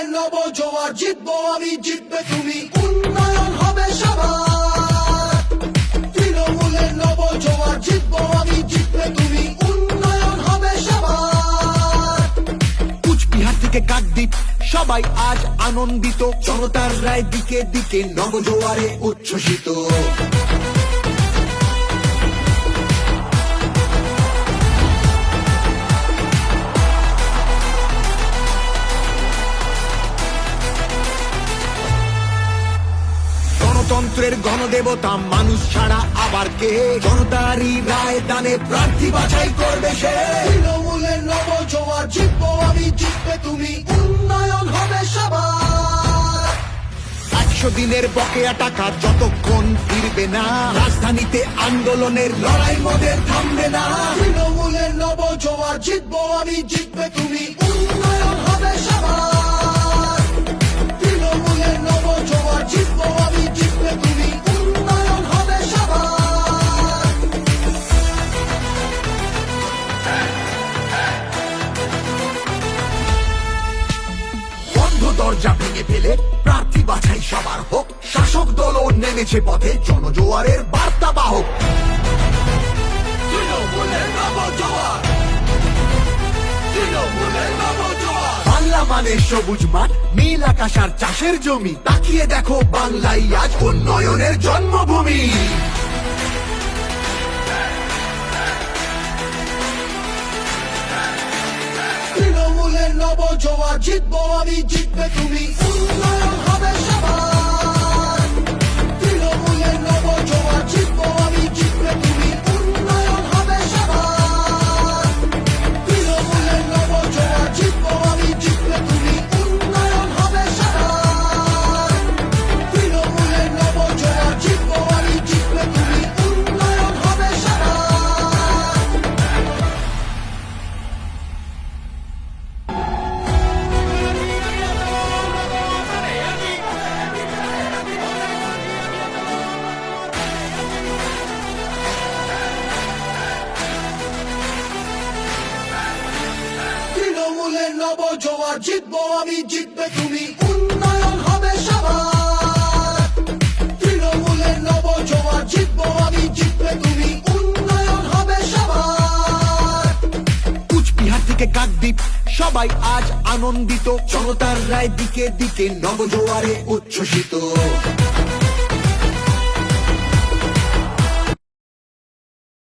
তৃণমূলের নব জোয়ার, জিতবো আমি জিতবে তুমি, উন্নয়ন হবে সবার। তৃণমূলের নব জোয়ার, জিতবো আমি জিতবে তুমি, উন্নয়ন হবে সবার। কুচবিহার থেকে কাকদ্বীপ সবাই আজ আনন্দিত, জনতার রায় দিকে দিকে নবজোয়ারে উচ্ছ্বসিত। গণতন্ত্রের গণদেবতা মানুষ ছাড়া আবার কে, জনতারই রায় দানে প্রার্থী বাছাই করবে সে। তৃণমূলের নব জোয়ার, জিতবো আমি জিতবে তুমি, উন্নয়ন হবে সবার। 100 দিনের বকেয়া টাকা যতক্ষণ ফিরবে না, রাজধানীতে আন্দোলনের লড়াই মোদের থামবে না। তৃণমূলের নব জোয়ার, জিতবো আমি জিতবে তুমি, উন্নয়ন হবে সবার। তৃণমূলের নব জোয়ার, জিতবো আমি জিতবে তুমি, উন্নয়ন হবে সবার। বন্ধ দরজা ভেঙে ফেলে প্রার্থী বাছাই সবার হোক, শাসক দলও নেমেছে পথে জনজোয়ারের বার্তা বাহক। তৃণমূলের নব জোয়ার, তৃণমূলের নব জোয়ার। বাংলা মানে সবুজ মাঠ, নীল আকাশ আর চাষের জমি, তাকিয়ে দেখো বাংলাই আজ উন্নয়নের জন্মভূমি। তৃণমূলের নব জোয়ার, জিতবো আমি জিতবে তুমি, উন্নয়ন হবে সবার। তৃণমূলের নব জোয়ার, জিতবো আমি জিতবে তুমি, উন্নয়ন হবে সবার। তৃণমূলের নব জোয়ার, জিতবো আমি জিতবে তুমি, উন্নয়ন হবে সবার। তৃণমূলের নব জোয়ার, জিতবো আমি জিতবে তুমি, উন্নয়ন হবে সবার। তৃণমূলের নব জোয়ার, জিতবো আমি জিতবে তুমি, উন্নয়ন হবে সবার। তৃণমূলের নব জোয়ার, জিতবো আমি জিতবে তুমি, উন্নয়ন হবে সবার। কুচবিহার থেকে কাকদ্বীপ সবাই আজ আনন্দিত, জনতার রায় দিকে দিকে নবজোয়ারে উচ্ছ্বসিত।